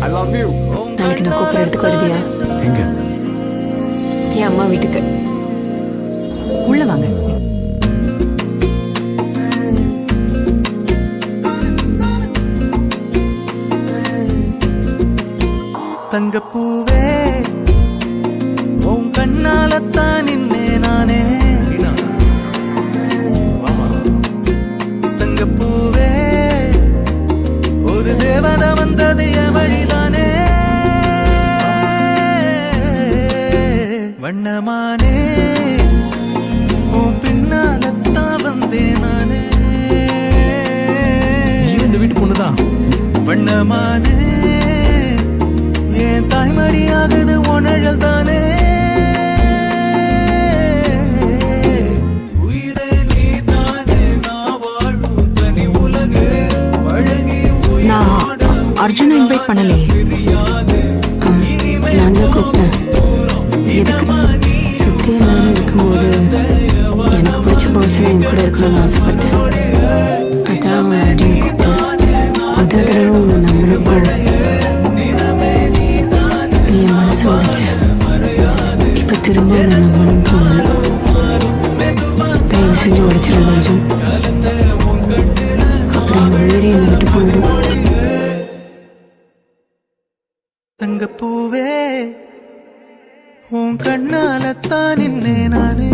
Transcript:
நாளைக்கு நான் கூப்பிட எடுத்துக்கு வருவியா? எங்க? என் அம்மா வீட்டுக்கு. உள்ள வாங்க. தங்கப்பூவே உன் கண்ணாலத்தான் நின்னே நானே. தங்கப்பூவே ஒரு தேவதை வந்தது என் வழிதானே. வண்ணமானே உன் பின்னாலத்தான் வந்தேன் நானே. இந்த வீட்டு பொண்ணுதான். வண்ணமானே என் தாய்மடியாகுது உணழல் தானே. உயிரே நீ தானே நான் வாழும் தனி உலகு பழகி நான் அர்ஜுனை இன்வைட் பண்ணலையே. நான் தான் கூப்பிட்டேன். எதுக்கு? சுத்தி எல்லாரும் இருக்கும்போது எனக்கு பிடிச்ச பர்சன் என் கூட இருக்கணும்னு ஆசைப்பட்டேன். அதான் அர்ஜுன் கூப்பிட்டேன். முத தடவை உன்னை நம்பினப்போ நீ என் மனசு உடைச்ச. இப்ப திரும்ப உன்னை நம்பணும் தோணுது. தயவு செஞ்சு உடைச்சிடாத அர்ஜுன். அப்புறம் என் உயிரே என்னை விட்டு போயிடும். தங்கப்பூவே உன் கண்ணாலத்தான் நின்னே நானே.